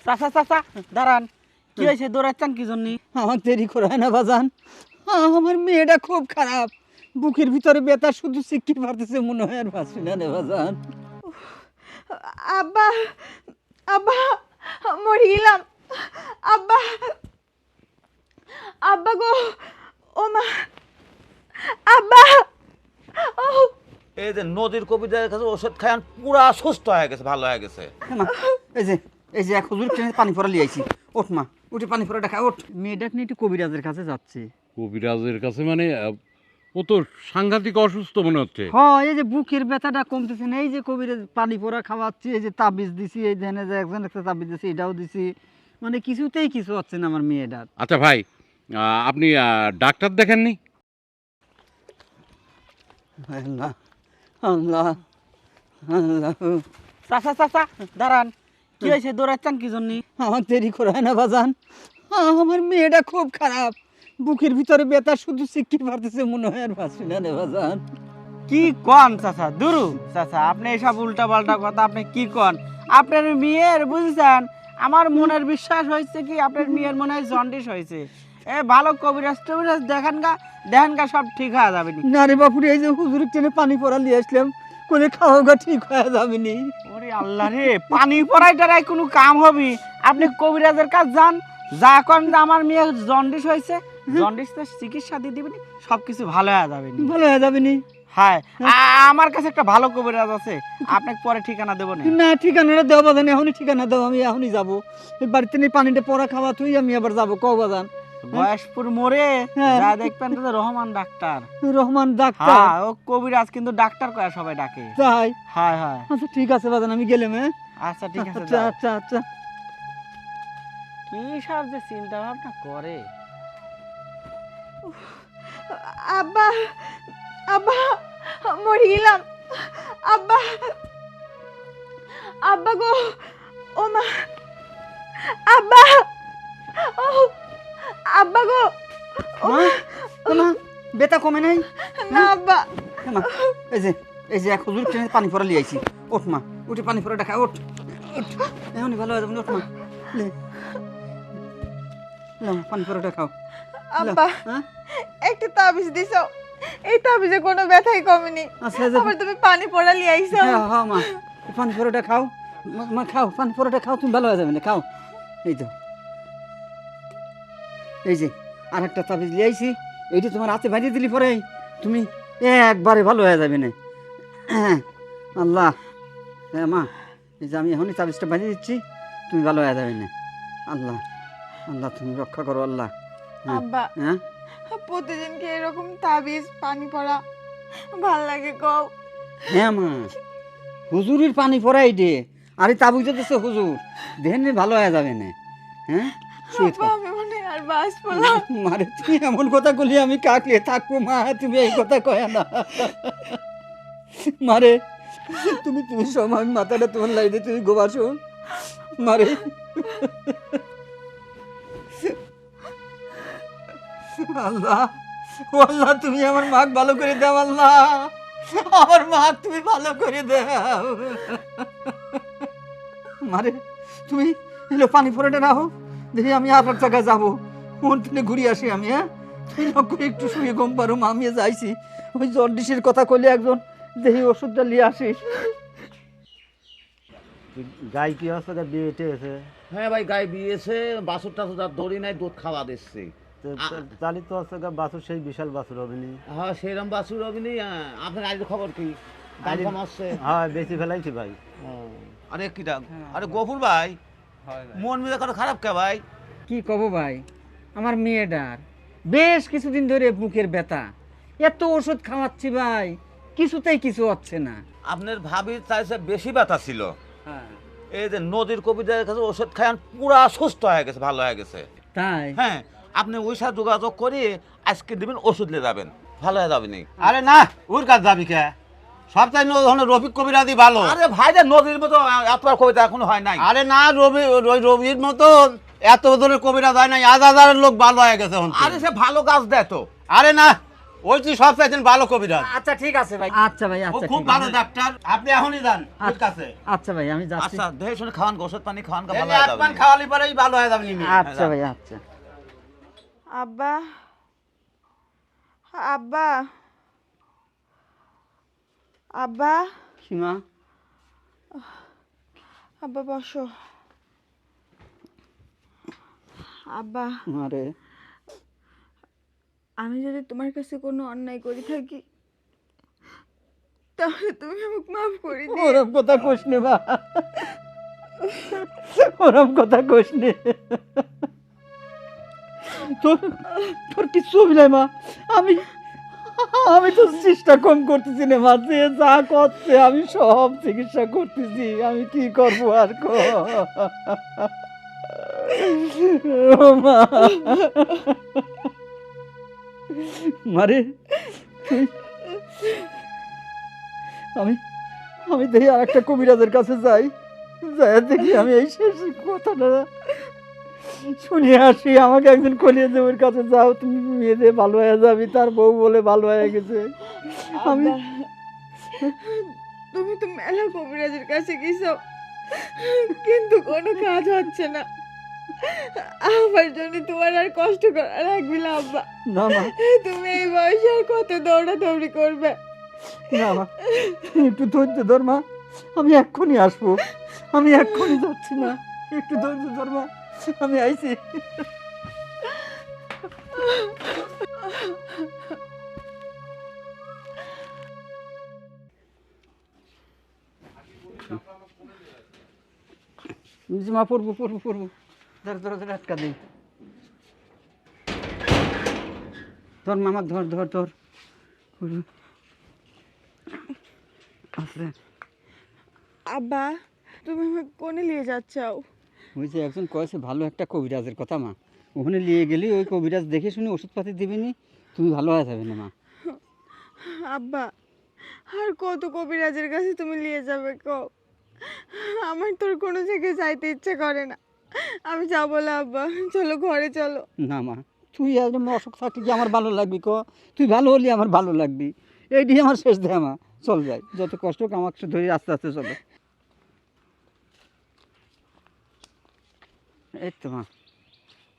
চাচা চাচা দাঁড়ান, কি হয়েছে? দৌড়াচ্ছেন কি জন্য? আমার দেরি করে না বাজান, আমার মেয়েটা খুব খারাপ, বুকের ভিতরে ব্যথা, শুধু শিখতে পারতেছে, মনে হয় আর বাঁচি না রে বাজান। আব্বা, আব্বা, মরে গেলাম। আব্বা, আব্বা গো, ও মা, আব্বা, ও এই যে নদীর কবিতার কাছে ওষুধ খায় পুরা সুস্থ হয়ে গেছে, ভালো হয়ে গেছে। মা, এই যে এক হুজুর ট্রেনে পানি পড়া লিয়ে আইছি, ওঠ মা, উঠে পানি পড়াটা খা, ওঠ। মেয়েটাকে নিয়ে একটু কবিরাজের কাছে যাচ্ছে। কবিরাজের কাছে মানে ও তো সাংঘাতিক অসুস্থ মনে হচ্ছে। হ্যাঁ, এই যে বুকের ব্যথাটা কমতেছে না, এই যে কবিরাজ পানি পড়া খাওয়াচ্ছি, এই যে তাবিজ দিছি, এই ধ্যানে যে একজন একটা তাবিজ দিছি, এটাও দিছি, মানে কিছুতেই কিছু হচ্ছে না আমার মেয়েটার। আচ্ছা ভাই, আপনি ডাক্তার দেখেননি? আল্লাহ আল্লাহ আল্লাহ, চাচা চাচা দাঁড়ান, কি হয়েছে? দৌড়াচ্ছেন কি জন্য? আমার দেরি করে না বাজান, আমার মেয়েটা খুব খারাপ, বুকের ভিতরে ব্যথা, শুধু শিখতে পারতেছে, মনে হয় আর বাঁচি না রে বাজান। কি কন চাচা? দুরু চাচা, আপনি এসব উল্টা পাল্টা কথা আপনি কি কন? আপনার মেয়ের বুঝছেন, আমার মনের বিশ্বাস হয়েছে কি আপনার মেয়ের মনে হয় জন্ডিস হয়েছে। এ ভালো কবিরাজ টবিরাজ দেখেন গা সব ঠিক হয়ে যাবে নি। না রে বাপুরে, এই যে হুজুরের ট্রেনে পানি পড়া নিয়ে আসলাম, কোনে খাওয়া গা ঠিক হয়ে যাবে নি। ওরে আল্লাহ রে, পানি পড়াই টারাই কোনো কাম হবে? আপনি কবিরাজের কাজ যান, যা করেন যে আমার মেয়ে জন্ডিস হয়েছে, জন্ডিস তো চিকিৎসা দিয়ে দিবেনি, সব কিছু ভালো হয়ে যাবে নি। ভালো হয়ে যাবে নি? হ্যাঁ, আমার কাছে একটা ভালো কবিরাজ আছে, আপনাকে পরে ঠিকানা দেবো না। না, ঠিকানাটা দেওয়া বাজান, এখনই ঠিকানা দাও, আমি এখনই যাবো। এই বাড়িতে নিয়ে পানিটা পড়া খাওয়া তুই, আমি আবার যাবো, কও বাজান। বয়সপুর মোড়ে হ্যাঁ। যা দেখবেন তো রহমান ডাক্তার। রহমান ডাক্তার? হ্যাঁ, ও কবিরাজ কিন্তু ডাক্তার কয়া সবাই ডাকে। তাই? হ্যাঁ হ্যাঁ, আচ্ছা ঠিক আছে বাজান, আমি গেলাম। হ্যাঁ, আচ্ছা ঠিক আছে। আচ্ছা যাও। আচ্ছা আচ্ছা। কি সব যে চিন্তা ভাবনা করে। আব্বা, আব্বা, মরে গেলাম। আব্বা, আব্বা গো, ও মা, আব্বা, ও আব্বা গো, ও মা, ও মা, ব্যথা কমে নাই? না আব্বা, হ্যাঁ মা, এই যে এক হুজুর ট্রেনে পানি পড়া লিয়ে আইছি, ওঠ মা, উঠে পানি পড়াটা খা, ওঠ ওঠ, এখনই ভালো হয়ে যাবে, ওঠ মা, লে লে মা, পানি পড়াটা খাও। আব্বা, হ্যাঁ একটা তাবিজ দিছো, এই তাবিজে কোনো ব্যথাই কমেনি। আচ্ছা, এই যে আবার তুমি পানি পড়া লিয়ে আইছো। হ্যাঁ হ্যাঁ মা, পানি পরোটা খাও, মা খাও, পানি পরোটা খাও, তুমি ভালো হয়ে যাবে না, খাও। এই তো, এই যে আর একটা তাবিজ লিয়ে আইছি, এইটি তোমার হাতে বাঁধিয়ে দিলি পরে তুমি একবারে ভালো হয়ে যাবে না। হ্যাঁ, আল্লাহ, হ্যাঁ মা, এই যে আমি এখনই তাবিজটা বাঁধিয়ে দিচ্ছি, তুমি ভালো হয়ে যাবে না। আল্লাহ আল্লাহ, তুমি রক্ষা করো আল্লাহ। হ্যাঁ, আব্বা, হ্যাঁ প্রতিদিন কি এরকম তাবিজ পানি পড়া ভাল লাগে কও? হ্যাঁ মা, হুজুরের পানি পড়াই দে, আরে তাবিজ দিতেছে হুজুর, দেহেন ভালো হয়ে যাবে না। হ্যাঁ, শুয়ে আব্বা, থাক। আমি মনে হয় আর বাঁচবো না। মারে তুই এমন কথা কলি আমি কাকলে থাকবো মা, তুমি এই কথা কয়া না মারে, তুমি তুমি সময় আমি মাথাটা তোমার লাইনে তুমি গোবাসো মারে। আল্লাহ, ও আল্লাহ, তুমি আমার মাক ভালো করে দাও আল্লাহ, আমার মা তুমি ভালো করে দাও মারে। তুমি এলো পানি পড়াটা না হোক, দেখি আমি আর এক জায়গায় যাবো, মন থেকে ঘুরে আসি আমি। হ্যাঁ, তুই লক্ষ্য করে একটু শুয়ে ঘুম পারো মা, আমি যাইছি, ওই জন্ডিসের কথা কইলে একজন, দেখি ওষুধটা নিয়ে আসিস। গাই কি অবস্থা, বিয়ে হয়েছে? হ্যাঁ ভাই, গায়ে বিয়েছে, বাছুর টাছুর আর দড়ি নাই, দুধ খাওয়া দিচ্ছে। তাহলে তো হচ্ছে বাছুর, সেই বিশাল বাছুর হবে নি? হ্যাঁ, সেরকম বাছুর হবে নি। আপনার আজকে খবর কি? দাম কম আসছে? হ্যাঁ, বেশি ফেলাইছি ভাই। আরে কি ডাক, আরে গফুর ভাই, মন মেজাজ কত খারাপ কে ভাই? কি কব ভাই, আমার মেয়েটার বেশ কিছুদিন ধরে বুকের ব্যথা, এত ওষুধ খাওয়াচ্ছি ভাই, কিছুতেই কিছু হচ্ছে না। আপনার ভাবি চাইছে বেশি ব্যথা ছিল, হ্যাঁ এই যে নদীর কবিতার কাছে ওষুধ খায় পুরা সুস্থ হয়ে গেছে, ভালো হয়ে গেছে। তাই? হ্যাঁ, আপনি ওই সাথে যোগাযোগ করে আজকে দিবেন, ওষুধ নিয়ে যাবেন, ভালো হয়ে যাবে নি। আরে না, ওর কাজ যাবি কে? সবটাই রফিক কবিরাজি ভালো। আরে ভাই, যে নদীর মতো এত আর কবিতা এখনো হয় নাই। আরে না, রবির মতন এত ধরনের কবিরাজ হয় নাই, 1000 লোক ভালো হয়ে গেছে। আরে সে ভালো কাজ দেয় তো। আরে না, ওই তুই সব চাইছেন ভালো কবিরাজ। আচ্ছা ঠিক আছে ভাই, আচ্ছা ভাই, ও আচ্ছা খুব ঠিক ভালো আছে। ডাক্তার, আপনি এখনই যান ওর কাছে। আচ্ছা ভাই, আমি যাচ্ছি। আচ্ছা দেখে শুনে খাওয়ান, ওষুধ পানি খাওয়ান, ভালো এমনি হয়ে এক যাবে। পান খাওয়ালি পরেই ভালো হয়ে যাবে নিমি। আচ্ছা ভাই, আচ্ছা। আব্বা, আব্বা, আব্বা, সীমা, আব্বা বসো। আব্বা, মারে আমি যদি তোমার কাছে কোনো অন্যায় করে থাকি তাহলে তুমি আমাকে মাফ করে দিও। ওরম কথা কোস নে বা, ওরম কথা কোস নে। তোর তোর কিচ্ছু হবে না মা। আমি আমি তো চেষ্টা কম করতেছি না মা, যে যা করছে আমি সব চিকিৎসা করতেছি, আমি কি করবো আর ও মা। মারে আমি আমি দেখি আর একটা কবিরাজের কাছে যাই, যাই দেখি আমি এই শেষ কথাটা শুনে আসি। আমাকে একদিন কলিয়ে যে ওর কাছে যাও, তুমি মেয়েদে ভালো হয়ে যাবি, তার বউ বলে ভালো হয়ে গেছে। আমি আব্বা, তুমি তো মেলা কবিরাজের কাছে গেছো কিন্তু কোনো কাজ হচ্ছে না। আমার জন্য তোমার আর কষ্ট করা লাগবে না আব্বা। না মা, তুমি এই বয়সে আর কত দৌড়াদৌড়ি করবে? না মা, একটু ধৈর্য ধর মা, আমি এক্ষুনি আসবো, আমি এক্ষুনি যাচ্ছি না, একটু ধৈর্য ধর মা, আমি আইছি। মা পড়বো পড়বো পড়বো, ধর ধর ধর, আটকা দিই, ধর মামা, ধর ধর ধর, আসলে আব্বা, তুমি আমাকে কোনে নিয়ে যাচ্ছাও? ওই যে একজন কয়েছে ভালো একটা কবিরাজের কথা মা, ওখানে নিয়ে গেলি ওই কবিরাজ দেখে শুনে ওষুধপাতি দিবিনি, তুমি ভালো হয়ে যাবে না মা। আব্বা, আর কত কবিরাজের কাছে তুমি নিয়ে যাবে কও? আমার তোর কোনো জায়গায় যাইতে ইচ্ছে করে না। আমি যাবো না আব্বা, চলো ঘরে চলো। না মা, তুই একদম অসুখ থাকলে কি আমার ভালো লাগবি ক? তুই ভালো হলি আমার ভালো লাগবি, এইটি আমার শেষ দেয় মা। চল যাই, যত কষ্ট হোক আমাকে ধরে আস্তে আস্তে চলো। এই তো মা,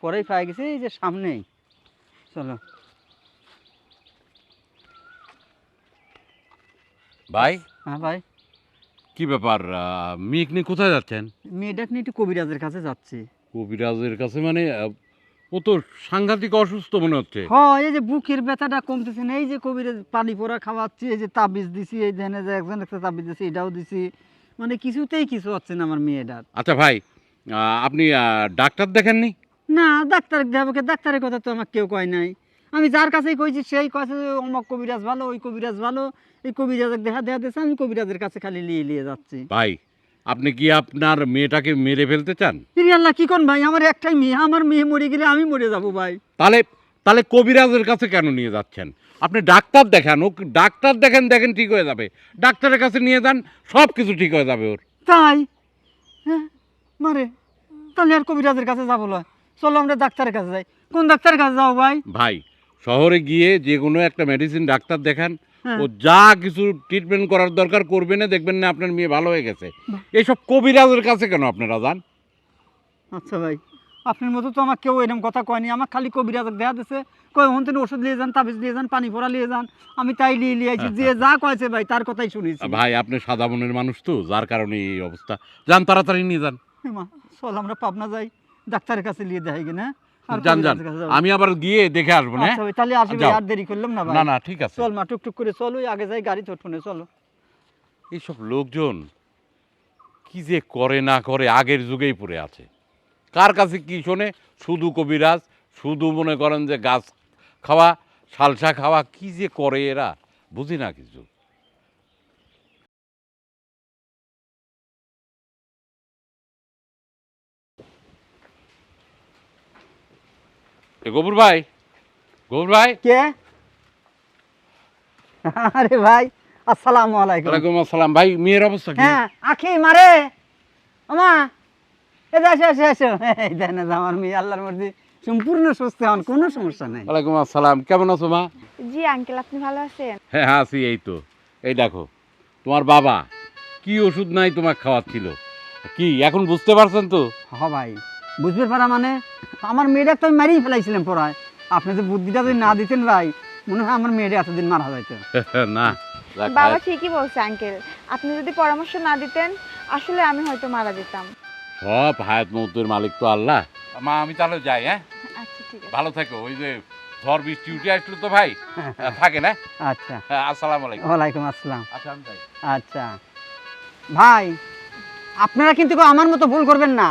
পরেই পাই গেছে, এই যে সামনেই, চলো। ভাই হ্যাঁ ভাই, কি ব্যাপার, মেয়ে নিয়ে কোথায় যাচ্ছেন? মেয়েটাকে নিয়ে একটু কবিরাজের কাছে যাচ্ছি। কবিরাজের কাছে মানে ও তো সাংঘাতিক অসুস্থ মনে হচ্ছে। হ্যাঁ, এই যে বুকের ব্যথাটা কমতেছে না, এই যে কবিরাজ পানি পড়া খাওয়াচ্ছি, এই যে তাবিজ দিছি, এই ধ্যানে যে একজন একটা তাবিজ দিছি, এটাও দিছি, মানে কিছুতেই কিছু হচ্ছে না আমার মেয়েটার। আচ্ছা ভাই, আপনি ডাক্তার দেখেননি? না, ডাক্তার দেখাবো, ডাক্তারের কথা তো আমার কেউ কয় নাই। আমি যার কাছেই কইছি সেই কাছে অমক কবিরাজ ভালো, ওই কবিরাজ ভালো, এই কবিরাজের দেখা দিয়েছে, আমি কবিরাজের কাছে খালি নিয়ে নিয়ে যাচ্ছি। ভাই, আপনি কি আপনার মেয়েটাকে মেরে ফেলতে চান? ইরে আল্লাহ, কি কোন ভাই, আমার একটাই মেয়ে, আমার মেয়ে মরে গেলে আমি মরে যাবো ভাই। তাহলে তাহলে কবিরাজের কাছে কেন নিয়ে যাচ্ছেন? আপনি ডাক্তার দেখান, ও ডাক্তার দেখেন, দেখেন ঠিক হয়ে যাবে। ডাক্তারের কাছে নিয়ে যান, সব কিছু ঠিক হয়ে যাবে ওর। তাই? হ্যাঁ মারে, তাহলে আর কবিরাজের কাছে যাবো না, চলো আমরা ডাক্তারের কাছে যাই। কোন ডাক্তারের কাছে যাও ভাই? ভাই, শহরে গিয়ে যে কোনো একটা মেডিসিন ডাক্তার দেখান, হ্যাঁ। ও যা কিছু ট্রিটমেন্ট করার দরকার করবে না, দেখবেন না আপনার মেয়ে ভালো হয়ে গেছে। এইসব কবিরাজের কাছে কেন আপনারা যান? আচ্ছা ভাই, আপনার মতো তো আমার কেউ এরকম কথা কয়নি, আমার খালি কবিরাজ দেখা দিচ্ছে, কয় ওখান থেকে ওষুধ নিয়ে যান, তাবিজ নিয়ে যান, পানি পড়া নিয়ে যান, আমি তাই নিয়ে নিয়ে আইছি, যে যা কয়েছে ভাই তার কথাই শুনেছি। ভাই, আপনি সাদা মনের মানুষ তো, যার কারণে এই অবস্থা। যান, তাড়াতাড়ি নিয়ে যান। মা চল আমরা পাবনা যাই, ডাক্তারের কাছে নিয়ে দেখাই কিনা। আর যান যান, কবিরাজের কাছে যাবো। আমি আবার গিয়ে দেখে আসবো না। আচ্ছা ভাই, তাহলে আসি ভাই, যাও। আর দেরি করলাম না ভাই। না না, ঠিক আছে। চল মা, টুকটুক করে চল, ওই আগে যাই, গাড়ি তোটনে চলো। এইসব লোকজন কি যে করে না করে আগের যুগেই পড়ে আছে। কার কাছে কি শোনে? শুধু কবিরাজ, শুধু মনে করেন যে গাছ খাওয়া, শালসা খাওয়া, কি যে করে এরা, বুঝি না কিছু। গফুর ভাই, গফুর ভাই। কে? আরে ভাই, আসসালামু আলাইকুম। ওয়ালাইকুম আসসালাম। ভাই, মেয়ের অবস্থা কি? হ্যাঁ আখি মারে, আমা এ এসো এসো এসো, এই দেন আমার মেয়ে, আল্লাহর মর্জি সম্পূর্ণ সুস্থ হন, কোনো সমস্যা নেই। ওয়ালাইকুম আসসালাম, কেমন আছো মা? জি আঙ্কেল, আপনি ভালো আছেন? হ্যাঁ আছি, এই তো। এই দেখো তোমার বাবা কি ওষুধ নাই তোমাকে খাওয়াচ্ছিল, কি এখন বুঝতে পারছেন তো? হ ভাই, বুঝতে পারা মানে আমার মেয়েটা তো আমি মারিয়ে ফেলাইছিলাম পড়ায়। আপনি যে বুদ্ধিটা যদি না দিতেন ভাই, মনে হয় আমার মেয়েটা এতদিন মারা যাইতো। না যাক, বাবা ঠিকই বলছে আঙ্কেল, আপনি যদি পরামর্শ না দিতেন আসলে আমি হয়তো মারা যেতাম। সব হায়াত মৌতের মালিক তো আল্লাহ। মা আমি তাহলে যাই, হ্যাঁ? আচ্ছা ঠিক আছে। ভালো থাকো। ওই যে ঝড় বৃষ্টি উঠে আসলো তো ভাই, থাকে না। আচ্ছা, আসসালামু আলাইকুম। ওয়ালাইকুম আসসালাম। আচ্ছা আমি যাই। আচ্ছা ভাই, আপনারা কিন্তু কেউ আমার মতো ভুল করবেন না।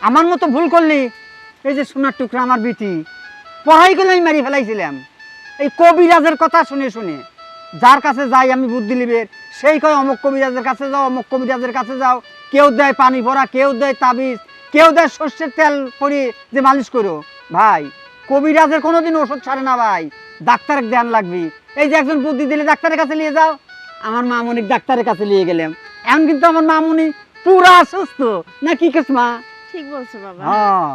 আমার মতো ভুল করলি, এই যে সোনার টুকরা আমার বিটি পড়াই গেলে আমি মারি ফেলাইছিলাম এই কবিরাজের কথা শুনে শুনে। যার কাছে যাই আমি বুদ্ধি লিবের, সেই কয় অমুক কবিরাজের কাছে যাও, অমুক কবিরাজের কাছে যাও। কেউ দেয় পানি ভরা, কেউ দেয় তাবিজ, কেউ দেয় সর্ষের তেল করে যে মালিশ করো। ভাই কবিরাজের কোনোদিন ওষুধ ছাড়ে না ভাই, ডাক্তারের ধ্যান লাগবে। এই যে একজন বুদ্ধি দিলে ডাক্তারের কাছে নিয়ে যাও, আমার মামনিক ডাক্তারের কাছে নিয়ে গেলাম, এখন কিন্তু আমার মামনি পুরা সুস্থ। না কি কেস মা? ঠিক বলছো বাবা। হ্যাঁ